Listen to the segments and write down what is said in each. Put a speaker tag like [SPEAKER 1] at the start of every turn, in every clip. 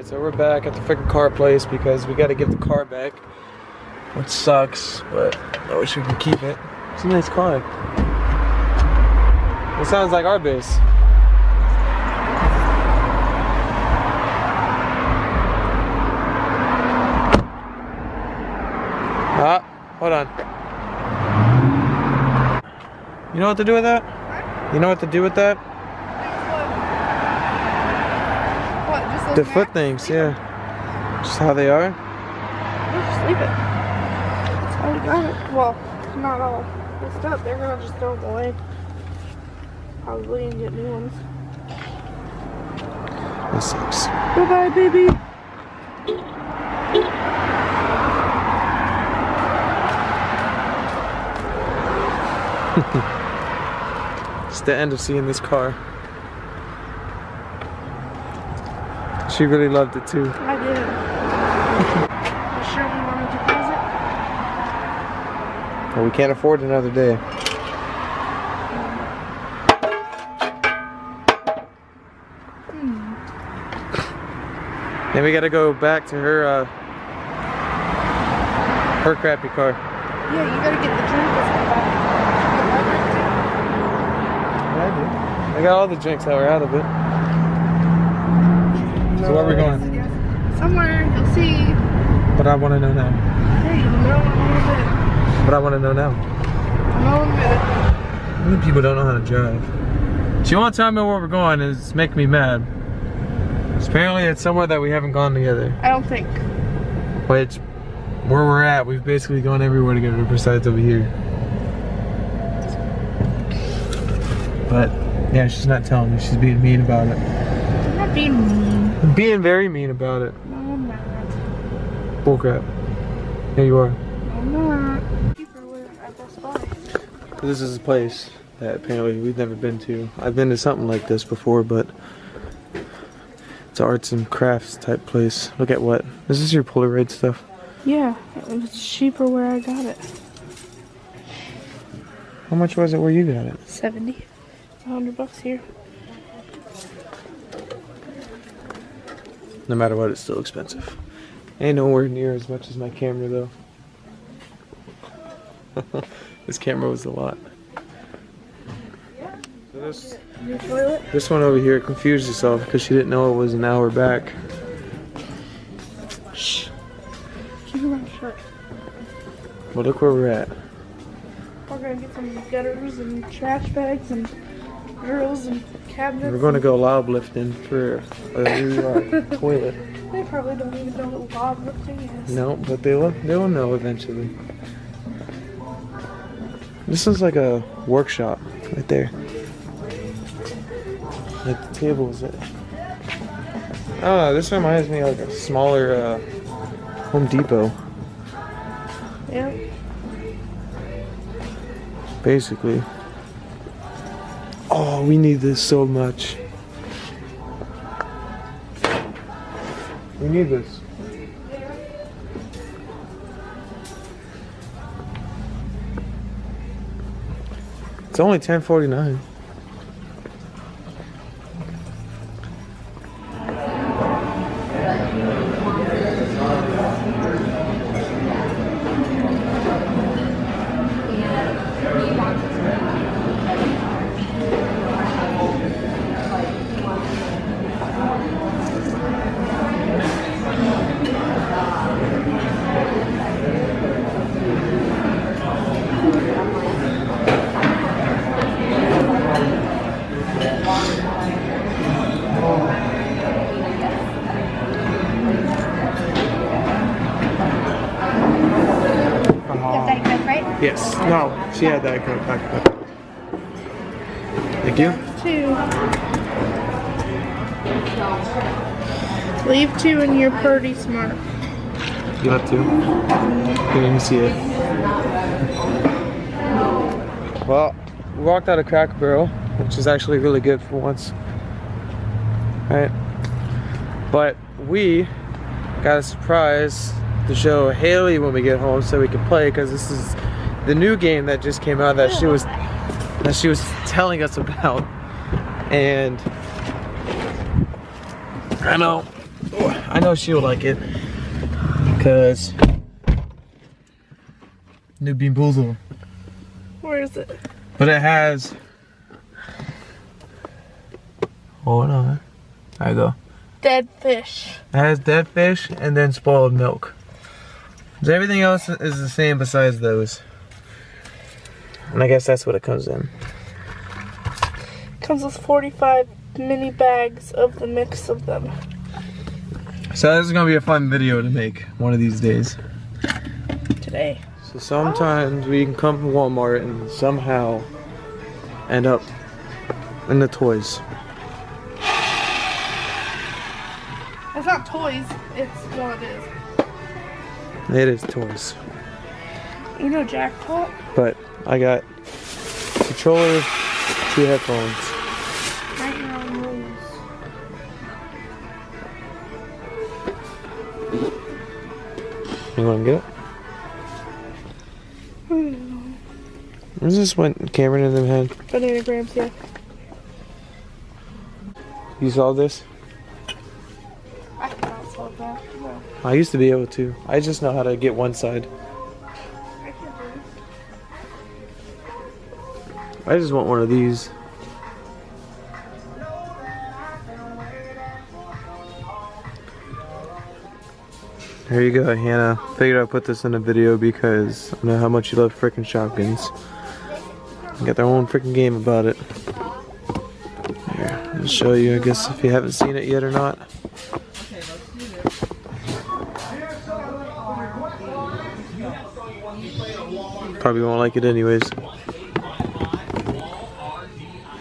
[SPEAKER 1] So we're back at the freaking car place because we got to give the car back, which sucks, but I wish we could keep it. It's a nice car. It sounds like our base. Ah, hold on. You know what to do with that? You know what to do with that?
[SPEAKER 2] What, just
[SPEAKER 1] The foot things, yeah. Just how they are.
[SPEAKER 2] We'll just leave it. That's how we got it. Well, not all messed up. They're gonna just throw them away. Probably and get new ones.
[SPEAKER 1] This sucks.
[SPEAKER 2] Bye-bye, baby.
[SPEAKER 1] It's the end of seeing this car. She really loved it too.
[SPEAKER 2] I did. You sure you want to deposit?
[SPEAKER 1] Well, we can't afford another day. Then we gotta go back to her crappy car.
[SPEAKER 2] Yeah, you gotta get the drink.
[SPEAKER 1] Yeah, I do. I got all the drinks that were out of it. So where are we going?
[SPEAKER 2] Somewhere, you'll see.
[SPEAKER 1] But I want to know now.
[SPEAKER 2] Hey, you know in a little bit.
[SPEAKER 1] But I want to know now.
[SPEAKER 2] Know in a minute.
[SPEAKER 1] Many people don't know how to drive. She won't tell me where we're going, and it's making me mad. Apparently it's somewhere that we haven't gone together.
[SPEAKER 2] I don't think.
[SPEAKER 1] Which, where we're at, we've basically gone everywhere together besides over here. But, yeah, she's not telling me. She's being mean about it.
[SPEAKER 2] I'm not being mean.
[SPEAKER 1] I'm being very mean about it.
[SPEAKER 2] No, I'm not.
[SPEAKER 1] Bullcrap. Here you are.
[SPEAKER 2] No, I'm not. Keep her at Best Buy.
[SPEAKER 1] This is a place that apparently we've never been to. I've been to something like this before, but it's an arts and crafts type place. Look at what? Is this your Polaroid stuff?
[SPEAKER 2] Yeah, it was cheaper where I got it.
[SPEAKER 1] How much was it where you got it?
[SPEAKER 2] 70. $100 here.
[SPEAKER 1] No matter what, it's still expensive. Ain't nowhere near as much as my camera though. This camera was a lot. So
[SPEAKER 2] Your toilet?
[SPEAKER 1] this one over here confused herself because she didn't know it was an hour back.
[SPEAKER 2] Shh. Keep your mouth shut.
[SPEAKER 1] Well, look where we're at.
[SPEAKER 2] We're gonna get some gutters and trash bags and drills and cabinets.
[SPEAKER 1] We're going to go lob lifting for a new toilet.
[SPEAKER 2] They probably don't even know what lob lifting is.
[SPEAKER 1] No, but they'll know eventually. This is like a workshop right there. Like the table is it. I don't know, this reminds me of like a smaller Home Depot.
[SPEAKER 2] Yep.
[SPEAKER 1] Basically. Oh, we need this so much. We need this. It's only $10.49. Yes. No, she had that kind of pack. Thank you.
[SPEAKER 2] 2. Leave 2 and you're pretty smart.
[SPEAKER 1] You have to. Can't even see it. Well, we walked out of Cracker Barrel, which is actually really good for once. Right? But we got a surprise to show Haley when we get home so we can play, because this is the new game that just came out that she was telling us about. And I know I know she'll like it. Cause new Bean Boozled.
[SPEAKER 2] Where is it?
[SPEAKER 1] But it has. Hold on. There you go.
[SPEAKER 2] Dead fish.
[SPEAKER 1] It has dead fish and then spoiled milk. So everything else is the same besides those. And I guess that's what it comes in.
[SPEAKER 2] Comes with 45 mini bags of the mix of them.
[SPEAKER 1] So this is gonna be a fun video to make one of these days.
[SPEAKER 2] Today.
[SPEAKER 1] So sometimes we can come to Walmart and somehow end up in the toys.
[SPEAKER 2] It's not toys, it's what it is.
[SPEAKER 1] It is toys.
[SPEAKER 2] You know Jackpot?
[SPEAKER 1] But I got controller, 2 headphones.
[SPEAKER 2] Right now on rules.
[SPEAKER 1] You wanna get it? Where's this what Cameron and them had?
[SPEAKER 2] Banana grams, yeah.
[SPEAKER 1] You saw this?
[SPEAKER 2] I cannot solve that. No.
[SPEAKER 1] I used to be able to. I just know how to get one side.
[SPEAKER 2] I can't do it.
[SPEAKER 1] I just want one of these. Here you go, Hannah. Figured I'd put this in a video because I know how much you love freaking shotguns. Got their own freaking game about it. Here, I'll show you, I guess, if you haven't seen it yet or not. Probably won't like it anyways.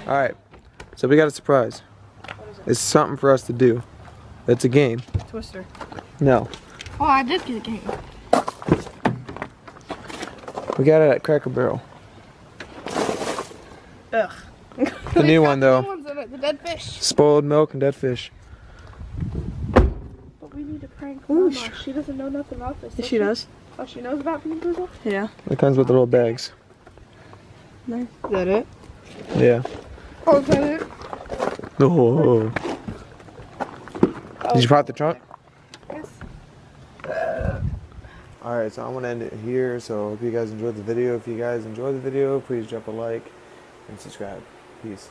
[SPEAKER 1] Alright, so we got a surprise. It's something for us to do. It's a game.
[SPEAKER 2] Twister.
[SPEAKER 1] No.
[SPEAKER 2] Oh, I did get a game.
[SPEAKER 1] We got it at Cracker Barrel.
[SPEAKER 2] Ugh.
[SPEAKER 1] The new one though.
[SPEAKER 2] The ones in it, the dead fish.
[SPEAKER 1] Spoiled milk and dead fish.
[SPEAKER 2] But we need to prank
[SPEAKER 3] Ooh,
[SPEAKER 2] Mama. She doesn't know nothing about this.
[SPEAKER 3] She does.
[SPEAKER 2] Oh, she knows about Bean Boozled?
[SPEAKER 3] Yeah.
[SPEAKER 1] It comes with the little bags.
[SPEAKER 3] Nice. Is that it?
[SPEAKER 1] Yeah.
[SPEAKER 2] Oh, is that it?
[SPEAKER 1] Oh. Did you pop the trunk?
[SPEAKER 2] Yes.
[SPEAKER 1] Alright, so I'm going to end it here. So I hope you guys enjoyed the video. If you guys enjoyed the video, please drop a like and subscribe. Peace.